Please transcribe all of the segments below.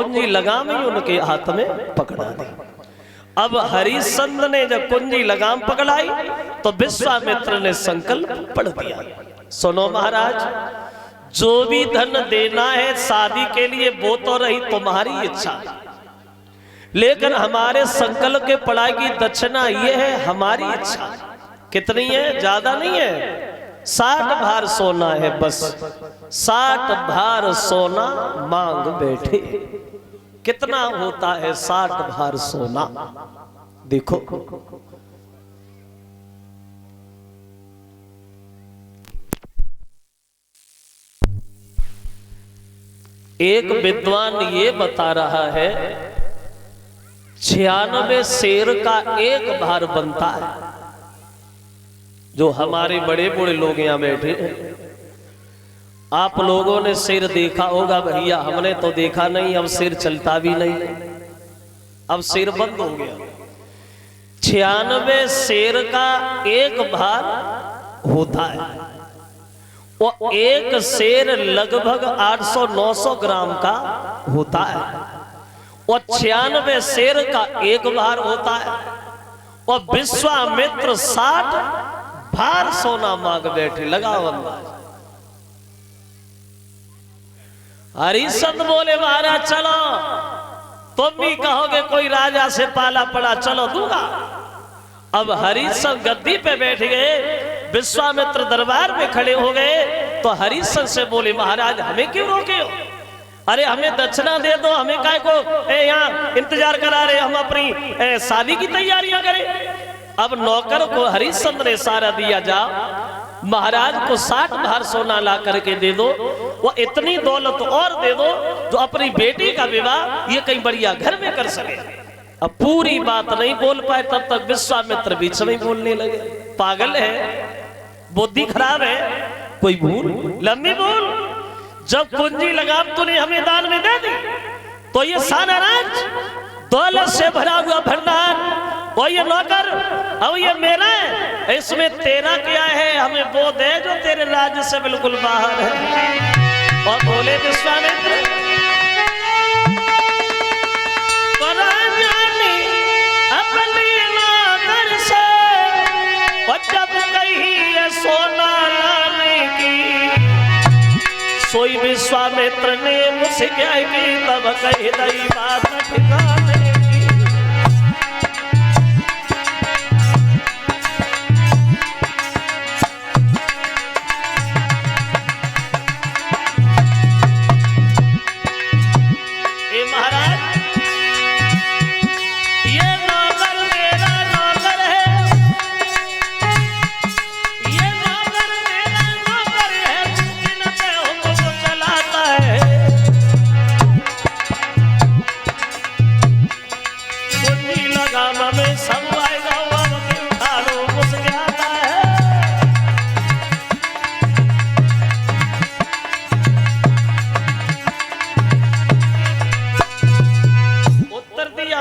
कुंजी लगाम ही उनके हाथ में पकड़ा दी। अब हरिश्चंद्र ने जब कुंजी लगाम पकड़ाई तो विश्वामित्र ने संकल्प पढ़ दिया, सुनो महाराज, जो भी धन देना है शादी के लिए वो तो रही तुम्हारी इच्छा, लेकिन हमारे संकल्प के पढ़ाई की दक्षिणा ये है हमारी इच्छा। कितनी है? ज्यादा नहीं है, 60 भार सोना है, बस 60 भार सोना मांग बैठे। कितना होता है 60 भार सोना? देखो, एक विद्वान ये बता रहा है 96 शेर का एक भार बनता है। जो हमारे बड़े बूढ़े लोग यहां बैठे हैं, आप लोगों ने शेर देखा होगा भैया, हमने तो देखा नहीं, अब शेर चलता भी नहीं, अब शेर बंद हो गया। 96 शेर का एक भार होता है, वो एक शेर लगभग 800-900 ग्राम का होता है, और 96 शेर का एक भार होता है, और विश्वामित्र 60 भार सोना मांग बैठे। लगाओ अंदाज। हरिश्चंद्र बोले महाराज चलो, तुम भी कहोगे कोई राजा से पाला पड़ा, चलो दूंगा। अब हरिश्चंद्र गद्दी पे बैठ गए, विश्वामित्र दरबार में खड़े हो गए, तो हरिश्चंद्र से बोले महाराज हमें क्यों रोके हो? अरे हमें दक्षिणा दे दो, हमें काय को यहाँ इंतजार करा रहे, हम अपनी शादी की तैयारियां करें। अब नौकर को हरिश्चंद्र ने सारा दिया, जा महाराज को 60 भार सोना ला करके दे दो, वो इतनी दौलत और दे दो जो अपनी बेटी का विवाह ये कहीं बढ़िया घर में कर सके। अब पूरी बात नहीं बोल पाए, तब तक विश्वामित्र बीच में बोलने लगे, पागल है, बुद्धि खराब है, कोई भूल लंबी भूल। जब कुंजी लगाम तूने हमें दान में दे दी तो ये सारा राज दौलत से भरा हुआ भंडार और ये नौकर अब ये मेरा है, इसमें तेरा क्या है? हमें वो दे जो तेरे राज्य से बिल्कुल बाहर है। और बोले विश्वामित्र अपनी नौकर से, और जब कही है सोना लाने की, सोई विश्वामित्र ने मुझसे क्या की, तब कही दई बात ठिकाने।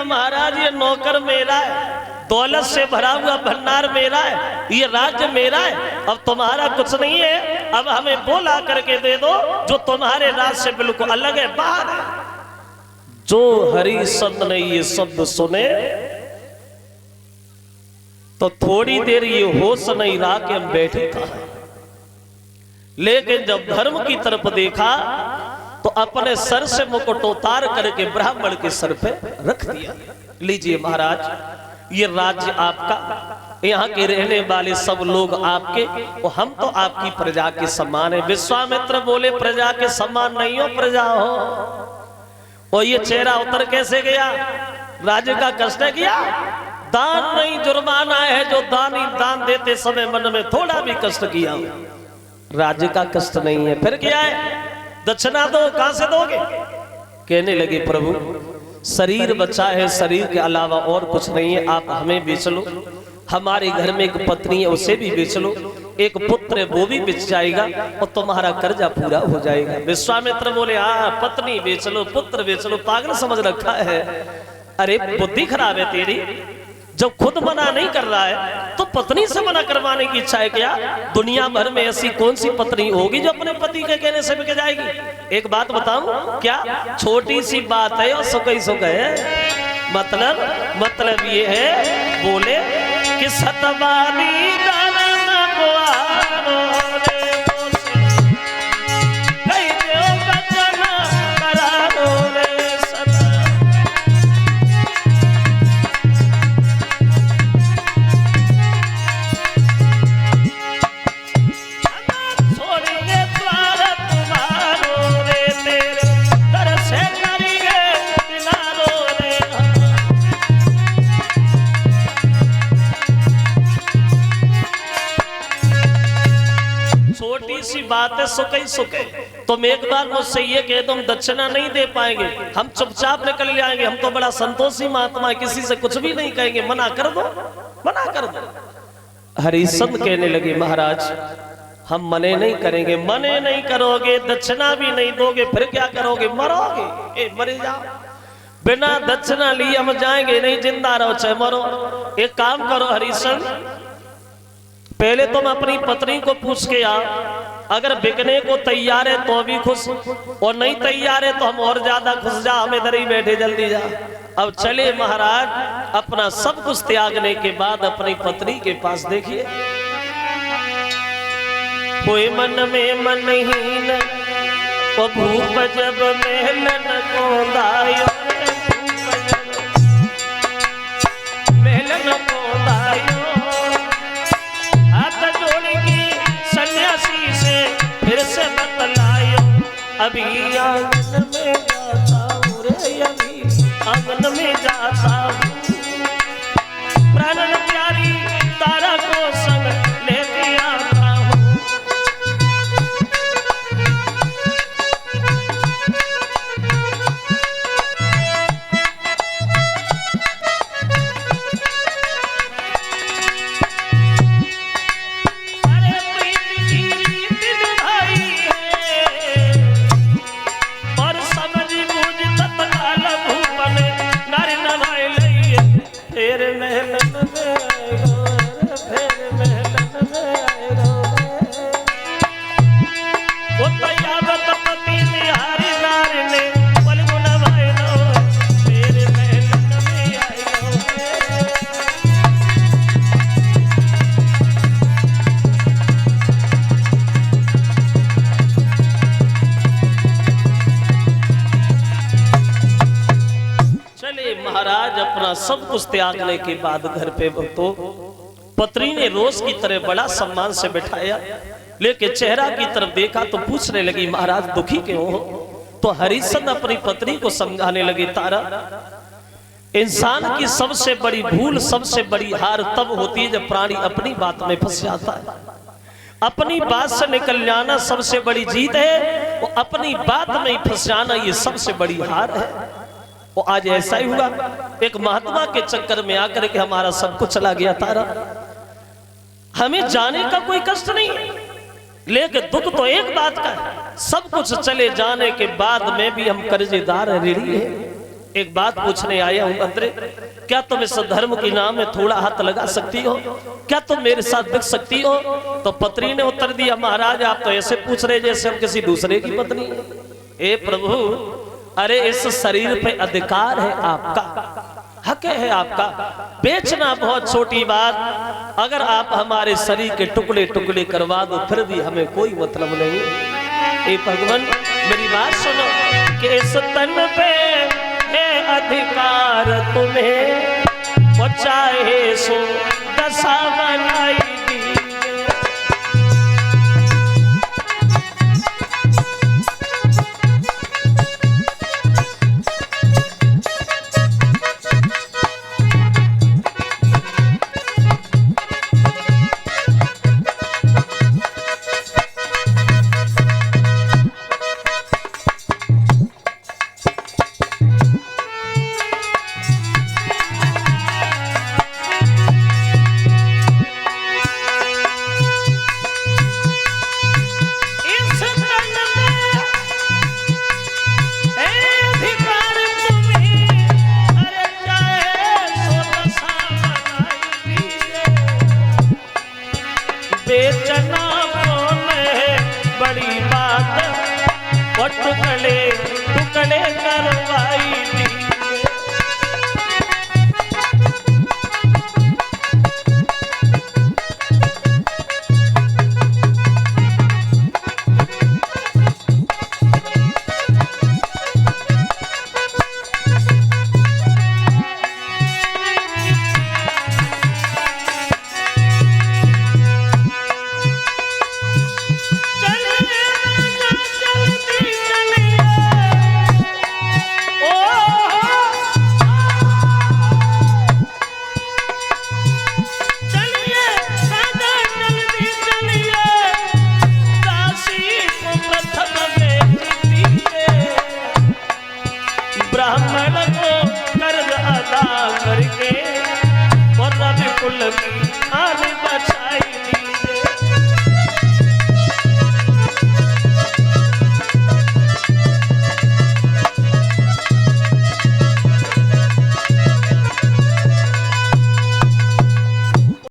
महाराज ये नौकर मेरा है, दौलत से भरा हुआ भंडार मेरा है, ये राज्य मेरा है, अब तुम्हारा कुछ नहीं है, अब हमें वो ला करके दे दो जो तुम्हारे राज्य से बिल्कुल अलग है, बाहर है। जो हरिश्चंद्र ने ये शब्द सुने तो थोड़ी देर ये होश नहीं रहा कि हम बैठे कहां, लेकिन जब धर्म की तरफ देखा तो अपने सर से मुकुट उतार करके ब्राह्मण के सर पे रख दिया। लीजिए महाराज, ये राज्य आपका, यहाँ के रहने वाले सब लोग आपके, और हम तो आपकी प्रजा के समान है। विश्वामित्र बोले प्रजा के समान नहीं हो, प्रजा हो। और ये चेहरा उतर कैसे गया? राज्य का कष्ट किया, दान नहीं जुर्माना है, जो दानी दान देते समय मन में थोड़ा भी कष्ट किया, राज्य का कष्ट नहीं है, फिर क्या है? दक्षिणा दो, कहां से दोगे? कहने लगे प्रभु शरीर बचा है, शरीर के अलावा और कुछ नहीं है, आप हमें बेच लो, हमारे घर में एक पत्नी है उसे भी बेच लो, एक पुत्र है वो भी बेच जाएगा और तुम्हारा कर्जा पूरा हो जाएगा। विश्वामित्र बोले हाँ पत्नी बेच लो, पुत्र बेच लो, पागल समझ रखा है? अरे बुद्धि खराब है तेरी। जब खुद मना नहीं कर रहा है तो पत्नी से मना करवाने की इच्छा है क्या? दुनिया भर में ऐसी कौन सी पत्नी होगी जो अपने पति के कहने से बिक जाएगी? एक बात बताऊं क्या? छोटी सी बात है और सुख ही सुख है। मतलब ये है, बोले कि सतवानी बात है, सुख ही सुख है। तुम एक बार मुझसे ये कह दो हम दक्षिणा नहीं दे पाएंगे, हम चुपचाप निकल जाएंगे, हम तो बड़ा संतोषी महात्मा है, किसी से कुछ भी नहीं कहेंगे, मना कर दो, मना कर दो। हरिश्चंद्र कहने लगे महाराज हम मने नहीं करेंगे। मने नहीं करोगे, दक्षिणा भी नहीं दोगे, फिर क्या करोगे? मरोगे, मरे जाओ। बिना दक्षिणा लिए हम जाएंगे नहीं, जिंदा रहो चाहे मरो। एक काम करो हरिश्चंद्र, पहले तुम अपनी पत्नी को पूछ के आओ, अगर बिकने को तैयार है तो भी खुश, और नहीं तैयार है तो हम और ज्यादा खुश। जा, हम इधर ही बैठे, जल्दी जा। अब चले महाराज अपना सब कुछ त्यागने के बाद अपनी पत्नी के पास। देखिए, कोई मन में मनहीन वो भूप जब मेलन को दायो, मेलन को दायो, हाथ जोड़ के सन्यासी से फिर से बतलायो, अभी आंगन में जाता हूँ रे, अभी आंगन में जाता हूँ, प्राण प्यारी तारा को संग लेके आता हूँ। सब कुछ त्यागने के बाद घर पे तो पत्नी ने रोज की तरह बड़ा सम्मान से बिठाया, लेकिन चेहरा की तरफ देखा तो पूछने लगी महाराज दुखी क्यों हो? तो हरिश्चंद्र अपनी पत्नी को समझाने लगे, तारा इंसान की सबसे बड़ी भूल, सबसे बड़ी हार तब होती है जब प्राणी अपनी बात में फंस जाता है। अपनी बात से निकल जाना सबसे बड़ी जीत है, वो अपनी बात में ही फंस जाना ये सबसे बड़ी हार है। वो आज ऐसा ही हुआ, एक महात्मा के चक्कर में आकर के हमारा सब कुछ चला गया। तारा हमें जाने का कोई कष्ट नहीं, लेकिन दुख तो एक बात का है, सब कुछ चले जाने के बाद में भी हम कर्जेदार ऋणी हैं। एक बात पूछने आया हूं अंतरे, क्या तुम इस धर्म के नाम में थोड़ा हाथ लगा सकती हो? क्या तुम मेरे साथ दिख सकती हो? तो पत्नी ने उत्तर दिया, महाराज आप तो ऐसे पूछ रहे जैसे हम किसी दूसरे की पत्नी। ए प्रभु, अरे इस शरीर पे अधिकार है आपका, हक है आपका, बेचना बहुत छोटी बात। अगर आप हमारे शरीर के टुकड़े टुकड़े करवा दो फिर भी हमें कोई मतलब नहीं। ए भगवान मेरी बात सुनो कि इस तन पे है अधिकार तुम्हें, वो चाहे सो दशा बनाई कुल की आन बचाई।